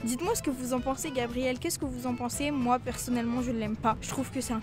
Dites-moi ce que vous en pensez, Gabriel. Qu'est-ce que vous en pensez? Moi, personnellement, je ne l'aime pas. Je trouve que c'est un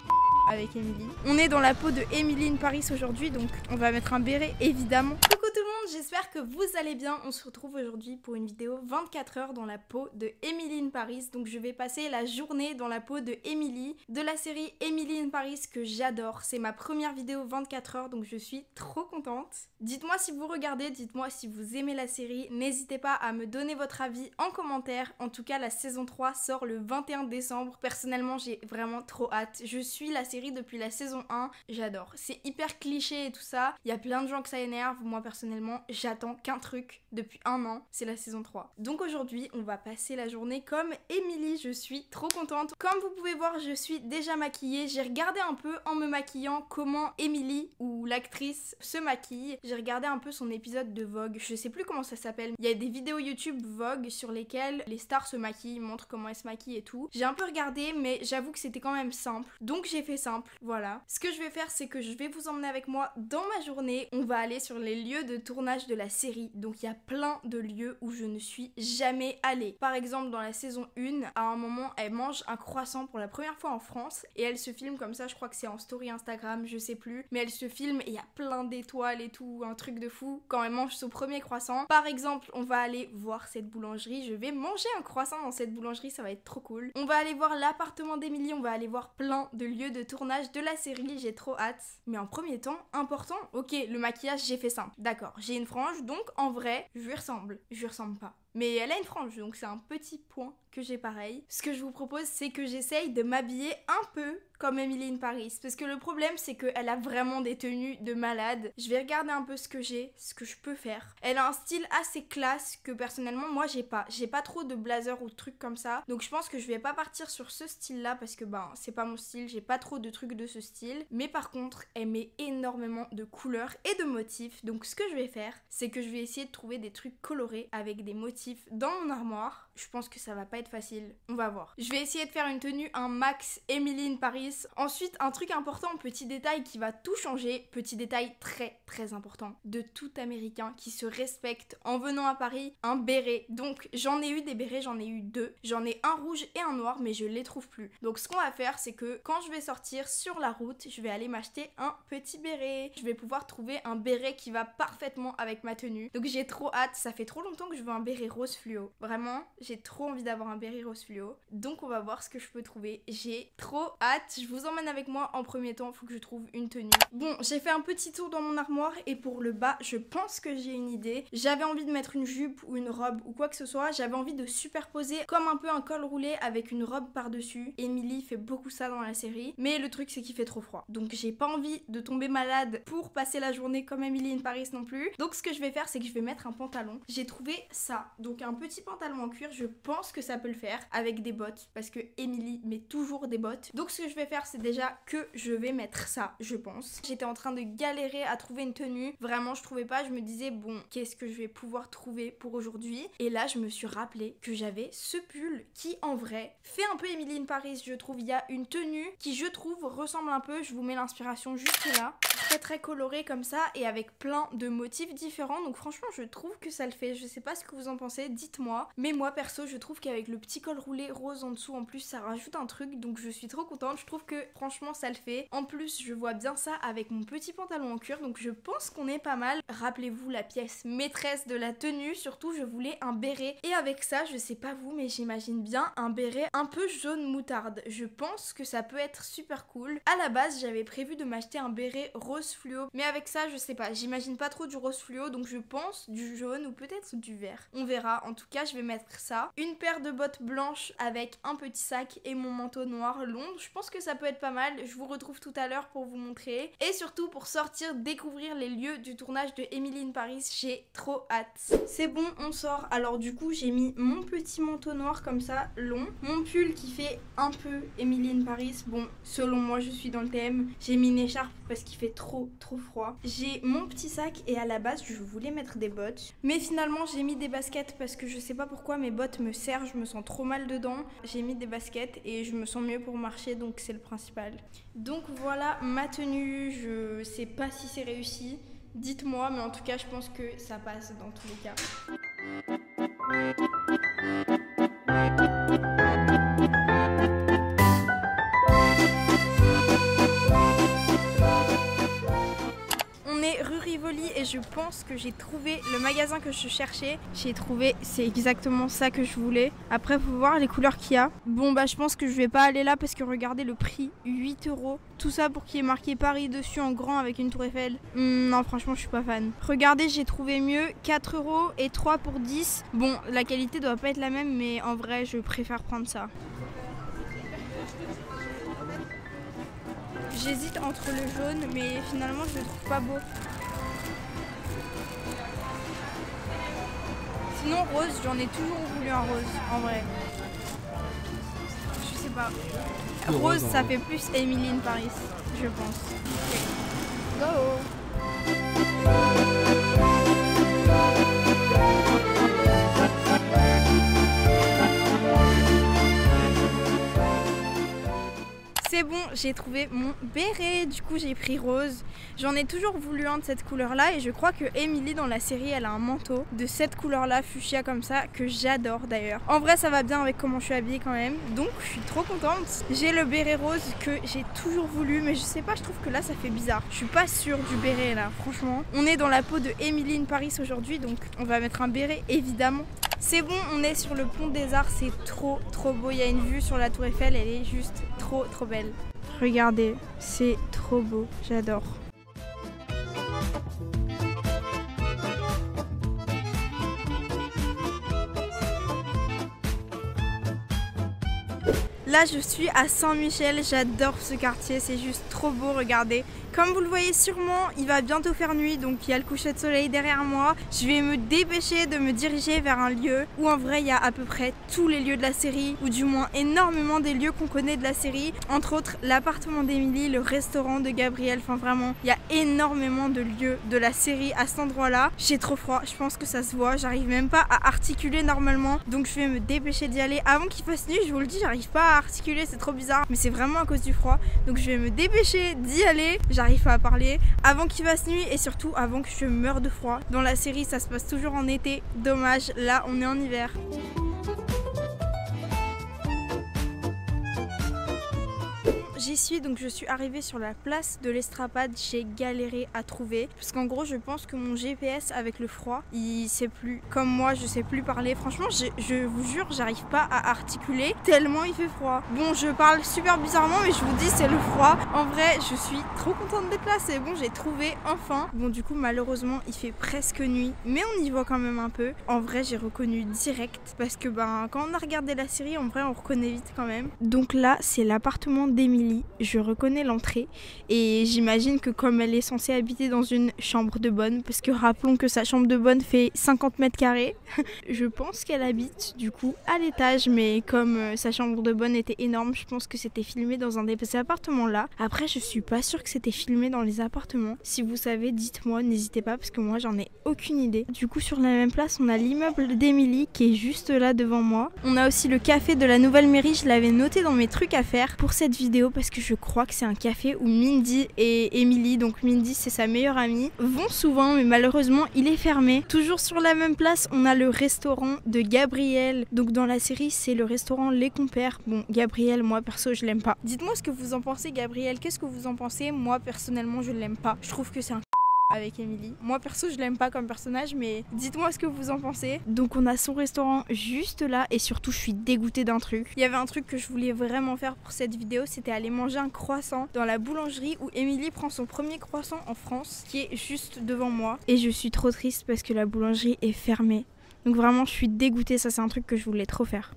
avec Emily. On est dans la peau de Emily in Paris aujourd'hui, donc on va mettre un béret, évidemment. Coucou tout le monde, j'espère que vous allez bien. On se retrouve aujourd'hui pour une vidéo 24 heures dans la peau de Emily in Paris. Donc je vais passer la journée dans la peau de Emily, de la série Emily in Paris que j'adore. C'est ma première vidéo 24 heures, donc je suis trop contente. Dites-moi si vous regardez, dites-moi si vous aimez la série. N'hésitez pas à me donner votre avis en commentaire. En tout cas, la saison 3 sort le 21 décembre. Personnellement, j'ai vraiment trop hâte. Je suis la série depuis la saison 1, j'adore. C'est hyper cliché et tout ça, il y a plein de gens que ça énerve. Moi personnellement, j'attends qu'un truc depuis un an, c'est la saison 3. Donc aujourd'hui, on va passer la journée comme Emily, je suis trop contente. Comme vous pouvez voir, je suis déjà maquillée. J'ai regardé un peu en me maquillant comment Emily, ou l'actrice, se maquille. J'ai regardé un peu son épisode de Vogue, je sais plus comment ça s'appelle. Il y a des vidéos YouTube Vogue sur lesquelles les stars se maquillent, montrent comment elles se maquillent et tout. J'ai un peu regardé, mais j'avoue que c'était quand même simple. Donc j'ai fait simple. Voilà. Ce que je vais faire, c'est que je vais vous emmener avec moi dans ma journée. On va aller sur les lieux de tournage de la série. Donc il y a plein de lieux où je ne suis jamais allée. Par exemple, dans la saison 1, à un moment, elle mange un croissant pour la première fois en France et elle se filme comme ça, je crois que c'est en story Instagram, je sais plus. Mais elle se filme et il y a plein d'étoiles et tout, un truc de fou quand elle mange son premier croissant. Par exemple, on va aller voir cette boulangerie. Je vais manger un croissant dans cette boulangerie, ça va être trop cool. On va aller voir l'appartement d'Emily, on va aller voir plein de lieux de tournage de la série, j'ai trop hâte. Mais en premier temps, important, ok, le maquillage j'ai fait simple, d'accord, j'ai une frange, donc en vrai, je lui ressemble. Je lui ressemble pas. Mais elle a une frange, donc c'est un petit point que j'ai pareil. Ce que je vous propose, c'est que j'essaye de m'habiller un peu comme Emily in Paris. Parce que le problème, c'est qu'elle a vraiment des tenues de malade. Je vais regarder un peu ce que j'ai, ce que je peux faire. Elle a un style assez classe que personnellement, moi, j'ai pas. J'ai pas trop de blazer ou de trucs comme ça. Donc je pense que je vais pas partir sur ce style-là parce que c'est pas mon style. J'ai pas trop de trucs de ce style. Mais par contre, elle met énormément de couleurs et de motifs. Donc ce que je vais faire, c'est que je vais essayer de trouver des trucs colorés avec des motifs dans mon armoire. Je pense que ça va pas être facile, on va voir. Je vais essayer de faire une tenue, un max Emily in Paris. Ensuite, un truc important, petit détail qui va tout changer, petit détail très très important de tout américain qui se respecte en venant à Paris, un béret. Donc j'en ai eu des bérets, j'en ai eu deux. J'en ai un rouge et un noir, mais je les trouve plus. Donc ce qu'on va faire, c'est que quand je vais sortir sur la route, je vais aller m'acheter un petit béret. Je vais pouvoir trouver un béret qui va parfaitement avec ma tenue. Donc j'ai trop hâte, ça fait trop longtemps que je veux un béret rose fluo. Vraiment, j'ai trop envie d'avoir un béret rose fluo. Donc on va voir ce que je peux trouver. J'ai trop hâte. Je vous emmène avec moi en premier temps. Faut que je trouve une tenue. Bon, j'ai fait un petit tour dans mon armoire et pour le bas, je pense que j'ai une idée. J'avais envie de mettre une jupe ou une robe ou quoi que ce soit. J'avais envie de superposer comme un peu un col roulé avec une robe par-dessus. Emily fait beaucoup ça dans la série. Mais le truc, c'est qu'il fait trop froid. Donc j'ai pas envie de tomber malade pour passer la journée comme Emily in Paris non plus. Donc ce que je vais faire, c'est que je vais mettre un pantalon. J'ai trouvé ça. Donc un petit pantalon en cuir, je pense que ça peut le faire avec des bottes parce que Emily met toujours des bottes. Donc ce que je vais faire, c'est déjà que je vais mettre ça, je pense. J'étais en train de galérer à trouver une tenue. Vraiment, je trouvais pas. Je me disais, bon, qu'est-ce que je vais pouvoir trouver pour aujourd'hui? Et là, je me suis rappelé que j'avais ce pull qui, en vrai, fait un peu Emily in Paris, je trouve. Il y a une tenue qui, je trouve, ressemble un peu. Je vous mets l'inspiration juste là. Très très coloré comme ça et avec plein de motifs différents. Donc franchement, je trouve que ça le fait. Je sais pas ce que vous en pensez, dites-moi. Mais moi, perso, je trouve qu'avec le petit col roulé rose en dessous, en plus, ça rajoute un truc. Donc je suis trop contente. Je trouve que franchement, ça le fait. En plus, je vois bien ça avec mon petit pantalon en cuir. Donc je pense qu'on est pas mal. Rappelez-vous la pièce maîtresse de la tenue. Surtout, je voulais un béret. Et avec ça, je sais pas vous, mais j'imagine bien un béret un peu jaune moutarde. Je pense que ça peut être super cool. À la base, j'avais prévu de m'acheter un béret rose fluo. Mais avec ça, je sais pas. J'imagine pas trop du rose fluo. Donc je pense du jaune ou peut-être du vert. On verra. En tout cas, je vais mettre ça. Une paire de bottes blanches avec un petit sac et mon manteau noir long. Je pense que ça peut être pas mal. Je vous retrouve tout à l'heure pour vous montrer. Et surtout pour sortir, découvrir les lieux du tournage de Emily in Paris. J'ai trop hâte. C'est bon, on sort. Alors du coup, j'ai mis mon petit manteau noir comme ça, long. Mon pull qui fait un peu Emily in Paris. Bon, selon moi, je suis dans le thème. J'ai mis une écharpe parce qu'il fait trop froid. J'ai mon petit sac et à la base, je voulais mettre des bottes. Mais finalement, j'ai mis des baskets parce que je sais pas pourquoi mes bottes me serrent. Je me sens trop mal dedans. J'ai mis des baskets et je me sens mieux pour marcher, donc c'est le principal. Donc voilà ma tenue. Je sais pas si c'est réussi. Dites-moi, mais en tout cas, je pense que ça passe dans tous les cas. je pense que j'ai trouvé le magasin que je cherchais. J'ai trouvé, c'est exactement ça que je voulais. Après, faut voir les couleurs qu'il y a. Bon, bah, je pense que je vais pas aller là parce que regardez le prix, 8 €. Tout ça pour qu'il y ait marqué Paris dessus en grand avec une tour Eiffel. Non, franchement, je suis pas fan. Regardez, j'ai trouvé mieux, 4 € et 3 pour 10. Bon, la qualité doit pas être la même, mais en vrai, je préfère prendre ça. J'hésite entre le jaune, mais finalement, je le trouve pas beau. Sinon, rose, j'en ai toujours voulu un rose, en vrai. Je sais pas. Rose, ça fait plus Emily in Paris, je pense. Okay. Go! C'est bon, j'ai trouvé mon béret, du coup j'ai pris rose. J'en ai toujours voulu un de cette couleur là et je crois que Emily dans la série elle a un manteau de cette couleur là, fuchsia comme ça, que j'adore d'ailleurs. En vrai ça va bien avec comment je suis habillée quand même, donc je suis trop contente. J'ai le béret rose que j'ai toujours voulu mais je sais pas, je trouve que là ça fait bizarre. Je suis pas sûre du béret là, franchement. On est dans la peau de Emily in Paris aujourd'hui, donc on va mettre un béret évidemment. C'est bon, on est sur le pont des Arts, c'est trop beau. Il y a une vue sur la tour Eiffel, elle est juste trop belle. Regardez, c'est trop beau, j'adore. Là je suis à Saint-Michel, j'adore ce quartier, c'est juste trop beau, regardez. Comme vous le voyez sûrement, il va bientôt faire nuit, donc il y a le coucher de soleil derrière moi. Je vais me dépêcher de me diriger vers un lieu où en vrai il y a à peu près tous les lieux de la série, ou du moins énormément des lieux qu'on connaît de la série. Entre autres l'appartement d'Emily, le restaurant de Gabriel, enfin vraiment, il y a énormément de lieux de la série à cet endroit-là. J'ai trop froid, je pense que ça se voit, j'arrive même pas à articuler normalement, donc je vais me dépêcher d'y aller avant qu'il fasse nuit. Je vous le dis, j'arrive pas à articuler, c'est trop bizarre, mais c'est vraiment à cause du froid, donc je vais me dépêcher d'y aller. J'arrive pas à parler avant qu'il fasse nuit et surtout avant que je meure de froid. Dans la série ça se passe toujours en été, dommage, là on est en hiver. J'y suis, donc je suis arrivée sur la place de l'Estrapade. J'ai galéré à trouver parce qu'en gros je pense que mon GPS avec le froid il sait plus, comme moi je sais plus parler. Franchement je vous jure j'arrive pas à articuler tellement il fait froid. Bon, je parle super bizarrement mais je vous dis c'est le froid. En vrai je suis trop contente d'être là, c'est bon, j'ai trouvé enfin. Bon du coup malheureusement il fait presque nuit mais on y voit quand même un peu. En vrai j'ai reconnu direct parce que quand on a regardé la série en vrai on reconnaît vite quand même. Donc là c'est l'appartement d'Emily. Je reconnais l'entrée et j'imagine que comme elle est censée habiter dans une chambre de bonne, parce que rappelons que sa chambre de bonne fait 50 mètres carrés, je pense qu'elle habite du coup à l'étage, mais comme sa chambre de bonne était énorme, je pense que c'était filmé dans un de ces appartements là. Après je suis pas sûre que c'était filmé dans les appartements. Si vous savez dites-moi, n'hésitez pas parce que moi j'en ai aucune idée. Du coup sur la même place on a l'immeuble d'Emily qui est juste là devant moi. On a aussi le café de la nouvelle mairie, je l'avais noté dans mes trucs à faire pour cette vidéo parce que je crois que c'est un café où Mindy et Emily, donc Mindy c'est sa meilleure amie, vont souvent mais malheureusement il est fermé. Toujours sur la même place on a le restaurant de Gabriel, donc dans la série c'est le restaurant Les Compères. Bon Gabriel moi perso je l'aime pas. Dites-moi ce que vous en pensez Gabriel, qu'est-ce que vous en pensez? Moi personnellement je l'aime pas, je trouve que c'est un avec Emily. Moi perso je l'aime pas comme personnage mais dites-moi ce que vous en pensez. Donc on a son restaurant juste là et surtout je suis dégoûtée d'un truc. Il y avait un truc que je voulais vraiment faire pour cette vidéo, c'était aller manger un croissant dans la boulangerie où Emily prend son premier croissant en France qui est juste devant moi. Et je suis trop triste parce que la boulangerie est fermée. Donc vraiment je suis dégoûtée, ça c'est un truc que je voulais trop faire.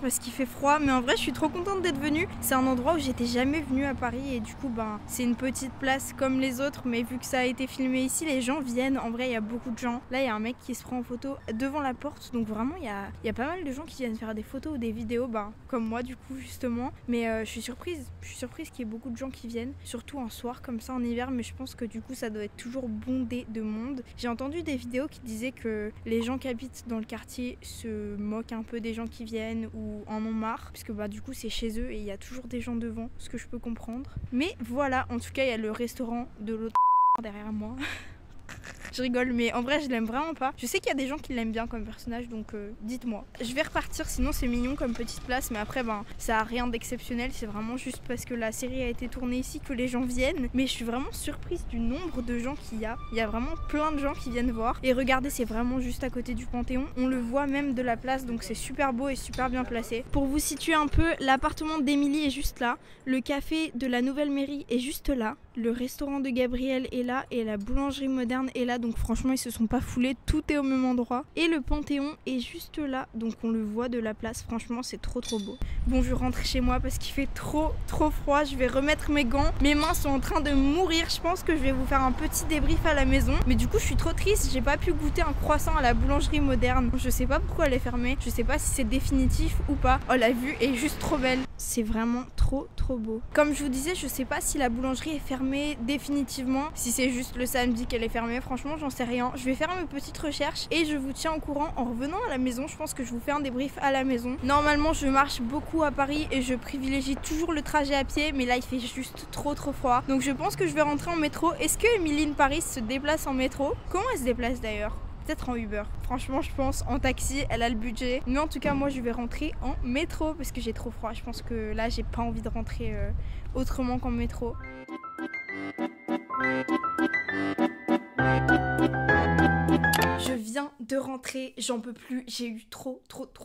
Parce qu'il fait froid, mais en vrai je suis trop contente d'être venue. C'est un endroit où j'étais jamais venue à Paris et du coup c'est une petite place comme les autres, mais vu que ça a été filmé ici les gens viennent. En vrai il y a beaucoup de gens. Là il y a un mec qui se prend en photo devant la porte, donc vraiment il y a pas mal de gens qui viennent faire des photos ou des vidéos comme moi du coup justement. Mais je suis surprise qu'il y ait beaucoup de gens qui viennent, surtout un soir comme ça en hiver, mais je pense que du coup ça doit être toujours bondé de monde. J'ai entendu des vidéos qui disaient que les gens qui habitent dans le quartier se moquent un peu des gens qui viennent ou en ont marre parce que du coup c'est chez eux et il y a toujours des gens devant, ce que je peux comprendre. Mais voilà, en tout cas il y a le restaurant de l'autre derrière moi. Je rigole, mais en vrai je l'aime vraiment pas. Je sais qu'il y a des gens qui l'aiment bien comme personnage, donc dites-moi. Je vais repartir, sinon c'est mignon comme petite place, mais après ben ça a rien d'exceptionnel, c'est vraiment juste parce que la série a été tournée ici que les gens viennent. Mais je suis vraiment surprise du nombre de gens qu'il y a. Il y a vraiment plein de gens qui viennent voir. Et regardez, c'est vraiment juste à côté du Panthéon. On le voit même de la place, donc c'est super beau et super bien placé. Pour vous situer un peu, l'appartement d'Émilie est juste là. Le café de la nouvelle mairie est juste là. Le restaurant de Gabriel est là et la boulangerie moderne est là, donc franchement ils se sont pas foulés, tout est au même endroit. Et le Panthéon est juste là, donc on le voit de la place, franchement c'est trop beau. Bon, je rentre chez moi parce qu'il fait trop froid, je vais remettre mes gants, mes mains sont en train de mourir, je pense que je vais vous faire un petit débrief à la maison. Mais du coup je suis trop triste, j'ai pas pu goûter un croissant à la boulangerie moderne, je sais pas pourquoi elle est fermée, je sais pas si c'est définitif ou pas. Oh, la vue est juste trop belle, c'est vraiment trop beau. Comme je vous disais, je sais pas si la boulangerie est fermée définitivement, si c'est juste le samedi qu'elle est fermée, franchement j'en sais rien. Je vais faire mes petites recherches et je vous tiens au courant en revenant à la maison. Je pense que je vous fais un débrief à la maison. Normalement je marche beaucoup à Paris et je privilégie toujours le trajet à pied, mais là il fait juste trop froid, donc je pense que je vais rentrer en métro. Est-ce que Émilie Paris se déplace en métro? Comment elle se déplace d'ailleurs? Peut-être en Uber. Franchement, je pense en taxi, elle a le budget. Mais en tout cas, moi, je vais rentrer en métro parce que j'ai trop froid. Je pense que là, j'ai pas envie de rentrer autrement qu'en métro. Je viens de rentrer, j'en peux plus, j'ai eu trop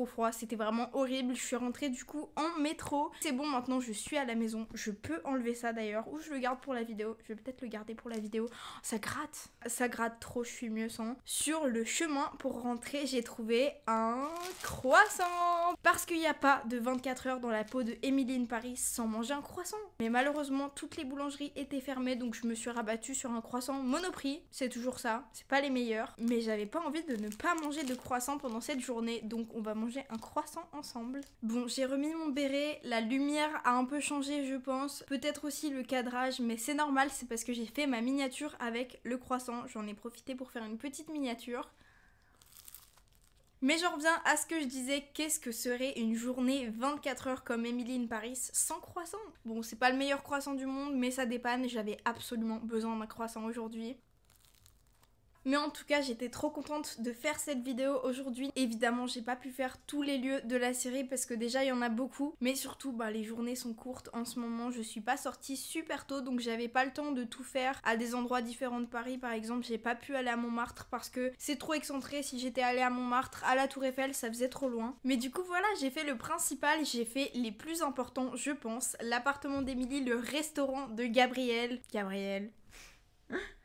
froid, c'était vraiment horrible. Je suis rentrée du coup en métro. C'est bon, maintenant je suis à la maison, je peux enlever ça d'ailleurs, ou je le garde pour la vidéo. Je vais peut-être le garder pour la vidéo. Oh, ça gratte trop, je suis mieux sans. Sur le chemin pour rentrer, j'ai trouvé un croissant. Parce qu'il n'y a pas de 24 heures dans la peau de Émilie Paris sans manger un croissant. Mais malheureusement, toutes les boulangeries étaient fermées, donc je me suis rabattue sur un croissant Monoprix. C'est toujours ça, c'est pas les meilleurs, mais j'avais pas envie de ne pas manger de croissant pendant cette journée, donc on va manger un croissant ensemble. Bon, j'ai remis mon béret, la lumière a un peu changé je pense, peut-être aussi le cadrage, mais c'est normal, c'est parce que j'ai fait ma miniature avec le croissant. J'en ai profité pour faire une petite miniature. Mais j'en reviens à ce que je disais, qu'est-ce que serait une journée 24 heures comme Émilie Paris sans croissant? Bon, c'est pas le meilleur croissant du monde, mais ça dépanne, j'avais absolument besoin d'un croissant aujourd'hui. Mais en tout cas, j'étais trop contente de faire cette vidéo aujourd'hui. Évidemment, j'ai pas pu faire tous les lieux de la série parce que déjà il y en a beaucoup. Mais surtout, les journées sont courtes en ce moment. Je suis pas sortie super tôt, donc j'avais pas le temps de tout faire à des endroits différents de Paris. Par exemple, j'ai pas pu aller à Montmartre parce que c'est trop excentré. Si j'étais allée à Montmartre, à la Tour Eiffel, ça faisait trop loin. Mais du coup, voilà, j'ai fait le principal. J'ai fait les plus importants, je pense. L'appartement d'Émilie, le restaurant de Gabriel.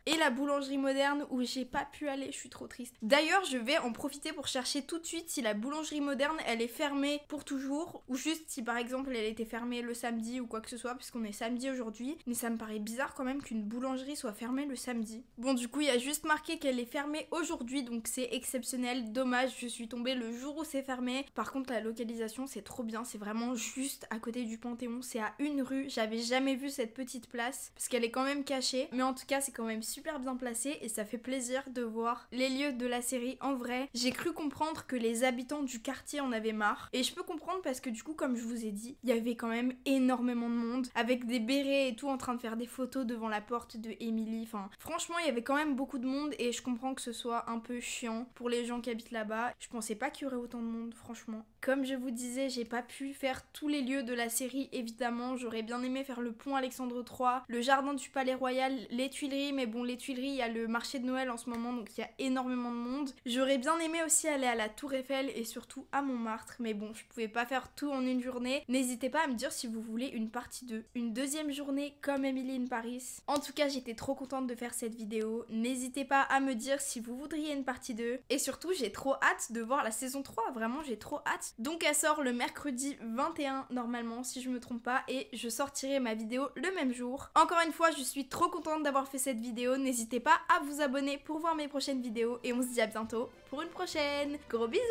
Et la boulangerie moderne où j'ai pas pu aller, je suis trop triste. D'ailleurs, je vais en profiter pour chercher tout de suite si la boulangerie moderne elle est fermée pour toujours ou juste si par exemple elle était fermée le samedi ou quoi que ce soit, puisqu'on est samedi aujourd'hui. Mais ça me paraît bizarre quand même qu'une boulangerie soit fermée le samedi. Bon, du coup, il y a juste marqué qu'elle est fermée aujourd'hui, donc c'est exceptionnel. Dommage, je suis tombée le jour où c'est fermé. Par contre, la localisation c'est trop bien, c'est vraiment juste à côté du Panthéon, c'est à une rue. J'avais jamais vu cette petite place parce qu'elle est quand même cachée, mais en tout cas, c'est quand même super bien placé et ça fait plaisir de voir les lieux de la série en vrai. J'ai cru comprendre que les habitants du quartier en avaient marre et je peux comprendre parce que du coup, comme je vous ai dit, il y avait quand même énormément de monde avec des bérets et tout en train de faire des photos devant la porte de Émilie. Enfin, franchement, il y avait quand même beaucoup de monde et je comprends que ce soit un peu chiant pour les gens qui habitent là-bas. Je pensais pas qu'il y aurait autant de monde, franchement. Comme je vous disais, j'ai pas pu faire tous les lieux de la série, évidemment. J'aurais bien aimé faire le pont Alexandre III, le jardin du Palais Royal, les Tuileries, mais bon, les Tuileries, il y a le marché de Noël en ce moment, donc il y a énormément de monde. J'aurais bien aimé aussi aller à la Tour Eiffel et surtout à Montmartre, mais bon, je pouvais pas faire tout en une journée. N'hésitez pas à me dire si vous voulez une partie 2, une deuxième journée comme Émilie Paris. En tout cas, j'étais trop contente de faire cette vidéo. N'hésitez pas à me dire si vous voudriez une partie 2. Et surtout, j'ai trop hâte de voir la saison 3, vraiment, j'ai trop hâte. Donc elle sort le mercredi 21 normalement, si je me trompe pas, et je sortirai ma vidéo le même jour. Encore une fois, je suis trop contente d'avoir fait cette vidéo. N'hésitez pas à vous abonner pour voir mes prochaines vidéos et on se dit à bientôt pour une prochaine. Gros bisous!